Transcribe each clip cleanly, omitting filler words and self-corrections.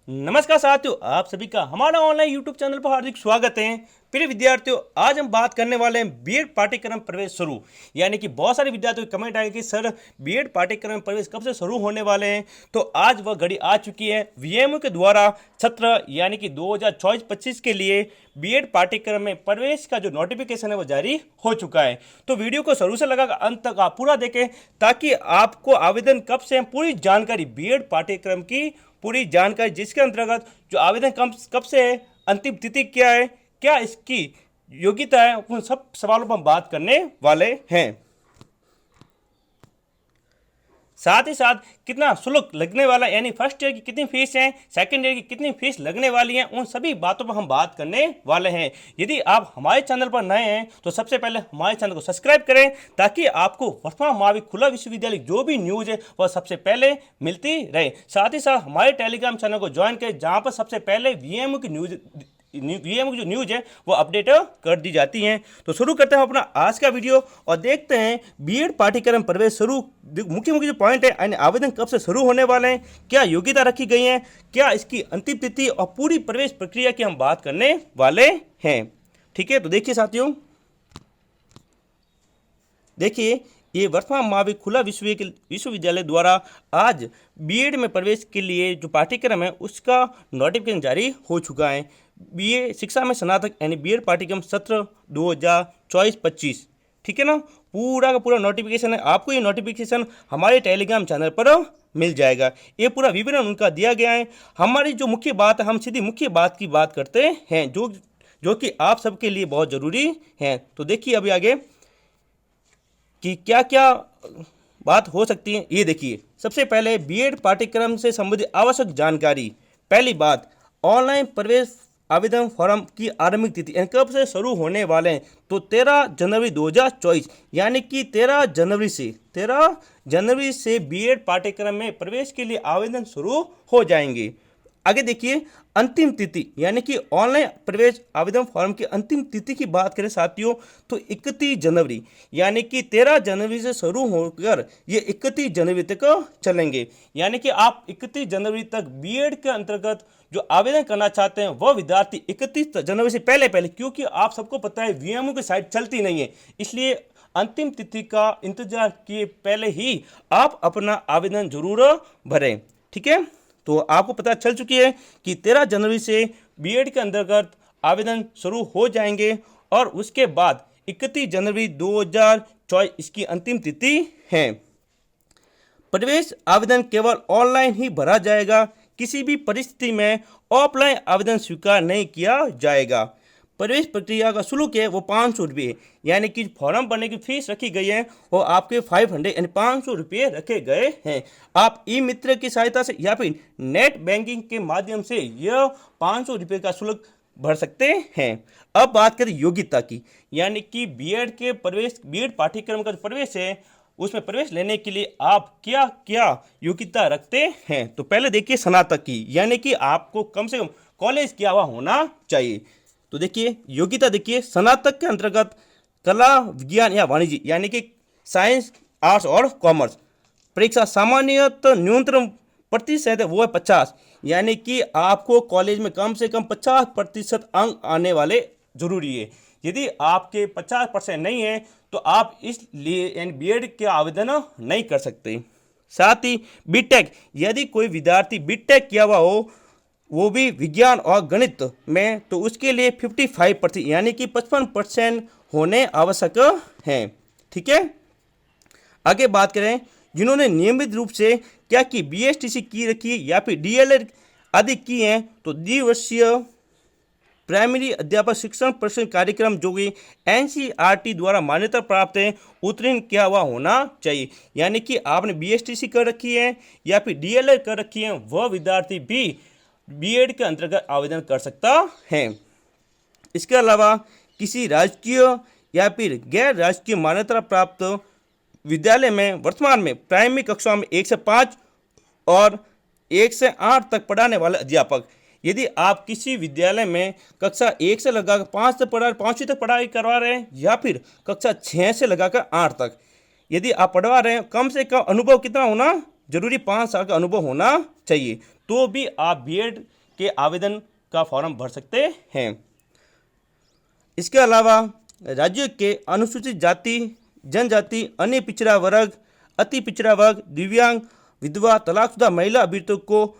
नमस्कार साथियों, आप सभी का हमारा ऑनलाइन यूट्यूब चैनल पर हार्दिक स्वागत है। प्रिय विद्यार्थियों, आज हम बात करने वाले हैं बीएड पाठ्यक्रम प्रवेश शुरू। यानी कि बहुत सारे विद्यार्थियों के कमेंट आए कि सर बीएड पाठ्यक्रम प्रवेश कब से शुरू होने वाले हैं। तो आज वह घड़ी आ चुकी है। वीएमओ के द्वारा सत्र यानी कि 2024-25 के लिए बीएड पाठ्यक्रम में प्रवेश का जो नोटिफिकेशन है वो जारी हो चुका है। तो वीडियो को शुरू से लगाकर अंत तक आप पूरा देखें ताकि आपको आवेदन कब से पूरी जानकारी, बीएड पाठ्यक्रम की पूरी जानकारी, जिसके अंतर्गत जो आवेदन कब से है, अंतिम तिथि क्या है, क्या इसकी योग्यता है, उन सब सवालों पर हम बात करने वाले हैं। साथ ही साथ कितना शुल्क लगने वाला है, यानी फर्स्ट ईयर की कितनी फीस है, सेकंड ईयर की कितनी फीस लगने वाली है, उन सभी बातों पर हम बात करने वाले हैं। यदि आप हमारे चैनल पर नए हैं तो सबसे पहले हमारे चैनल को सब्सक्राइब करें ताकि आपको वर्तमान महावीर खुला विश्वविद्यालय जो भी न्यूज़ है वह सबसे पहले मिलती रहे। साथ ही साथ हमारे टेलीग्राम चैनल को ज्वाइन करें जहाँ पर सबसे पहले वीएमओ की जो न्यूज़ है वो अपडेट कर दी जाती हैं। तो शुरू करते हैं अपना आज का वीडियो और देखते हैं बीएड पाठ्यक्रम प्रवेश शुरू, मुख्य जो पॉइंट है, यानी आवेदन कब से शुरू होने वाले हैं, क्या योग्यता रखी गई है, क्या इसकी अंतिम तिथि और पूरी प्रवेश प्रक्रिया की हम बात करने वाले हैं। ठीक है, तो देखिए साथियों, देखिए ये वर्तमान महावीर खुला विश्वविद्यालय द्वारा आज बीएड में प्रवेश के लिए जो पाठ्यक्रम है उसका नोटिफिकेशन जारी हो चुका है। बीए शिक्षा में स्नातक यानी बीएड पाठ्यक्रम सत्र 2024-25, ठीक है ना, पूरा का पूरा नोटिफिकेशन है। आपको ये नोटिफिकेशन हमारे टेलीग्राम चैनल पर मिल जाएगा। ये पूरा विवरण उनका दिया गया है। हमारी जो मुख्य बात है, हम सीधी मुख्य बात की बात करते हैं जो कि आप सबके लिए बहुत ज़रूरी है। तो देखिए अभी आगे कि क्या क्या बात हो सकती है, ये देखिए। सबसे पहले बीएड पाठ्यक्रम से संबंधित आवश्यक जानकारी। पहली बात, ऑनलाइन प्रवेश आवेदन फॉर्म की आरंभिक तिथि कब से शुरू होने वाले हैं, तो 13 जनवरी 2024, यानी कि 13 जनवरी से बीएड पाठ्यक्रम में प्रवेश के लिए आवेदन शुरू हो जाएंगे। आगे देखिए, अंतिम तिथि यानी कि ऑनलाइन प्रवेश आवेदन फॉर्म की अंतिम तिथि की बात करें साथियों तो 31 जनवरी, यानी कि 13 जनवरी से शुरू होकर ये 31 जनवरी तक चलेंगे। यानी कि आप 31 जनवरी तक बीएड के अंतर्गत जो आवेदन करना चाहते हैं वह विद्यार्थी 31 जनवरी से पहले, क्योंकि आप सबको पता है वीएमओ की साइट चलती नहीं है, इसलिए अंतिम तिथि का इंतजार किए पहले ही आप अपना आवेदन जरूर भरें। ठीक है, तो आपको पता चल चुकी है कि 13 जनवरी से बीएड के अंतर्गत आवेदन शुरू हो जाएंगे और उसके बाद 31 जनवरी 2024 इसकी अंतिम तिथि है। प्रवेश आवेदन केवल ऑनलाइन ही भरा जाएगा, किसी भी परिस्थिति में ऑफलाइन आवेदन स्वीकार नहीं किया जाएगा। प्रवेश प्रक्रिया का शुल्क है वो 500 रुपये, यानी कि फॉर्म भरने की फीस रखी गई है वो आपके 500 यानी 500 रुपये रखे गए हैं। आप ई मित्र की सहायता से या फिर नेट बैंकिंग के माध्यम से यह 500 रुपये का शुल्क भर सकते हैं। अब बात करें योग्यता की, यानी कि बीएड पाठ्यक्रम का जो प्रवेश है उसमें प्रवेश लेने के लिए आप क्या क्या योग्यता रखते हैं। तो पहले देखिए स्नातक की, यानी कि आपको कम से कम कॉलेज किया हुआ होना चाहिए। तो देखिए योग्यता, देखिए स्नातक के अंतर्गत कला, विज्ञान या वाणिज्य यानी कि साइंस, आर्ट्स और कॉमर्स, परीक्षा सामान्यतः न्यूनतम प्रतिशत है वो है 50, यानी कि आपको कॉलेज में कम से कम 50% अंक आने वाले जरूरी है। यदि आपके 50% नहीं है तो आप इसलिए यानी बीएड के आवेदन नहीं कर सकते। साथ ही बीटेक, यदि कोई विद्यार्थी बीटेक किया हुआ हो वो भी विज्ञान और गणित में, तो उसके लिए 55% यानी कि 55% होने आवश्यक हैं। ठीक है, आगे बात करें जिन्होंने नियमित रूप से क्या की बीएसटीसी की रखी है या फिर डीएलएड आदि की हैं, तो द्विवर्षीय प्राइमरी अध्यापक शिक्षण प्रशिक्षण कार्यक्रम जो कि एनसीईआरटी द्वारा मान्यता प्राप्त है उत्तीर्ण किया हुआ होना चाहिए। यानी कि आपने बीएसटीसी कर रखी है या फिर डीएलएड कर रखी है, वह विद्यार्थी भी बीएड के अंतर्गत आवेदन कर सकता है। इसके अलावा किसी राजकीय या फिर गैर राजकीय मान्यता प्राप्त विद्यालय में वर्तमान में प्राइमरी कक्षाओं में 1 से 5 और 1 से 8 तक पढ़ाने वाले अध्यापक, यदि आप किसी विद्यालय में कक्षा 1 से लगाकर 5वीं तक पढ़ाई करवा रहे हैं या फिर कक्षा 6 से लगाकर 8 तक यदि आप पढ़वा रहे हैं, कम से कम अनुभव कितना होना जरूरी, 5 साल का अनुभव होना चाहिए। तो भी आप बीएड के आवेदन का फॉर्म भर सकते हैं। इसके अलावा राज्य के अनुसूचित जाति, जनजाति, अन्य पिछड़ा वर्ग, अति पिछड़ा वर्ग, दिव्यांग, विधवा, तलाकशुदा महिला अभ्यर्थियों को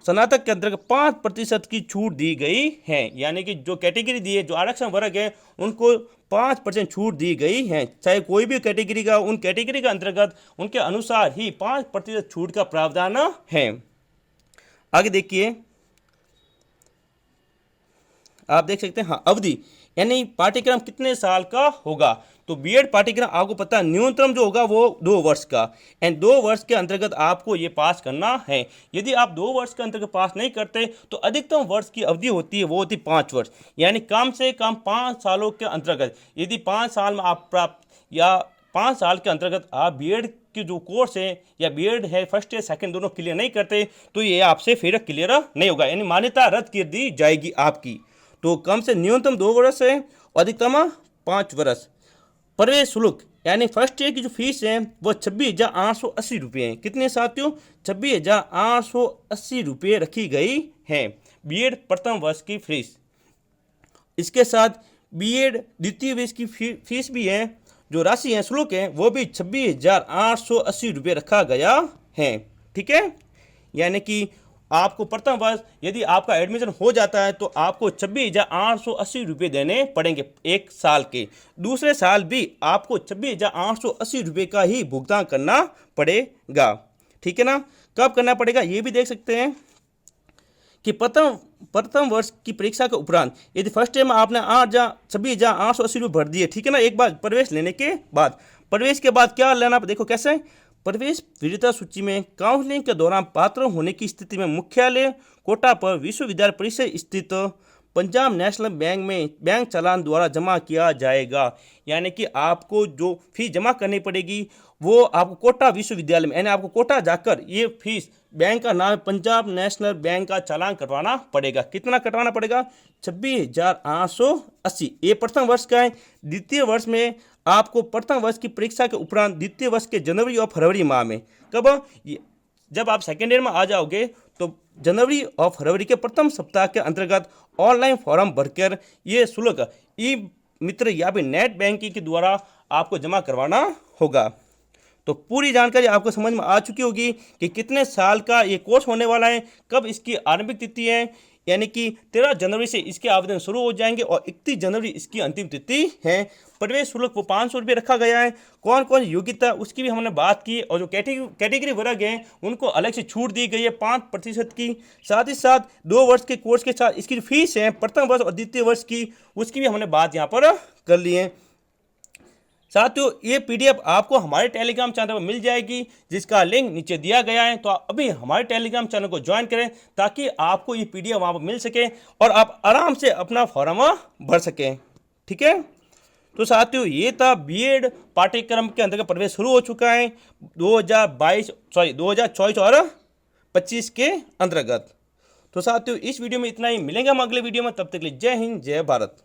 स्नातक के अंतर्गत 5% की छूट दी गई है। यानी कि जो कैटेगरी दी है, जो आरक्षण वर्ग है, उनको 5% छूट दी गई है। चाहे कोई भी कैटेगरी का, उन कैटेगरी के अंतर्गत उनके अनुसार ही 5% छूट का प्रावधान है। आगे देखिए, आप देख सकते हैं, हाँ, अवधि यानी पाठ्यक्रम कितने साल का होगा। तो बीएड पाठ्यक्रम आपको पता है न्यूनतम जो होगा वो 2 वर्ष का, एंड 2 वर्ष के अंतर्गत आपको ये पास करना है। यदि आप 2 वर्ष के अंतर्गत पास नहीं करते तो अधिकतम वर्ष की अवधि होती है, वो होती 5 वर्ष, यानी कम से कम 5 सालों के अंतर्गत। यदि 5 साल में आप प्राप्त या 5 साल के अंतर्गत आप बीएड की जो कोर्स है या बीएड है फर्स्ट या सेकंड दोनों क्लियर नहीं करते तो ये आपसे फिर क्लियर नहीं होगा, यानी मान्यता रद्द कर दी जाएगी आपकी। तो कम से न्यूनतम 2 वर्ष है, अधिकतम 5 वर्ष। प्रवेश शुल्क यानी फर्स्ट ईयर की जो फीस है वो 26,880 रुपये है। कितने साथियों? 26,880 रुपये रखी गई है बीएड प्रथम वर्ष की फीस। इसके साथ बीएड द्वितीय वर्ष की फीस भी है, जो राशि है शुल्क है वो भी 26,880 रुपये रखा गया है। ठीक है, यानी कि आपको प्रथम वर्ष यदि आपका एडमिशन हो जाता है तो आपको 26,880 रुपये देने पड़ेंगे 1 साल के। दूसरे साल भी आपको 26,880 रुपये का ही भुगतान करना पड़ेगा। ठीक है ना, कब करना पड़ेगा ये भी देख सकते हैं कि प्रथम वर्ष की परीक्षा के उपरांत यदि फर्स्ट ईयर में आपने 26,880 रुपये भर दिए, ठीक है ना, एक बार प्रवेश लेने के बाद। प्रवेश के बाद क्या लेना, देखो कैसे, प्रवेश वरीयता सूची में काउंसलिंग के दौरान पात्र होने की स्थिति में मुख्यालय कोटा पर विश्वविद्यालय परिसर स्थित पंजाब नेशनल बैंक में बैंक चालान द्वारा जमा किया जाएगा। यानी कि आपको जो फीस जमा करनी पड़ेगी वो आपको कोटा विश्वविद्यालय में, यानी आपको कोटा जाकर ये फीस, बैंक का नाम पंजाब नेशनल बैंक का चालान कटवाना पड़ेगा। कितना कटवाना पड़ेगा? 26,880। ये प्रथम वर्ष का है। द्वितीय वर्ष में आपको प्रथम वर्ष की परीक्षा के उपरांत द्वितीय वर्ष के जनवरी और फरवरी माह में, कब, जब आप सेकेंड ईयर में आ जाओगे तो जनवरी और फरवरी के प्रथम सप्ताह के अंतर्गत ऑनलाइन फॉर्म भरकर ये शुल्क ई मित्र या फिर नेट बैंकिंग के द्वारा आपको जमा करवाना होगा। तो पूरी जानकारी आपको समझ में आ चुकी होगी कि कितने साल का ये कोर्स होने वाला है, कब इसकी आरंभिक तिथि है, यानी कि 13 जनवरी से इसके आवेदन शुरू हो जाएंगे और 31 जनवरी इसकी अंतिम तिथि है। प्रवेश शुल्क वो 500 रुपये रखा गया है। कौन कौन योग्यता उसकी भी हमने बात की, और जो कैटेगरी वर्ग हैं उनको अलग से छूट दी गई है 5% की। साथ ही साथ 2 वर्ष के कोर्स के साथ इसकी जो फीस है प्रथम वर्ष और द्वितीय वर्ष की, उसकी भी हमने बात यहाँ पर कर ली है। साथियों, ये पीडीएफ आपको हमारे टेलीग्राम चैनल पर मिल जाएगी, जिसका लिंक नीचे दिया गया है। तो आप अभी हमारे टेलीग्राम चैनल को ज्वाइन करें ताकि आपको ये पीडीएफ वहाँ पर मिल सके और आप आराम से अपना फॉर्म भर सकें। ठीक है, तो साथियों ये था बीएड पाठ्यक्रम के अंतर्गत प्रवेश शुरू हो चुका है 2024 और 25 के अंतर्गत। तो साथियों इस वीडियो में इतना ही, मिलेंगे हम अगले वीडियो में, तब तक के लिए जय हिंद जय भारत।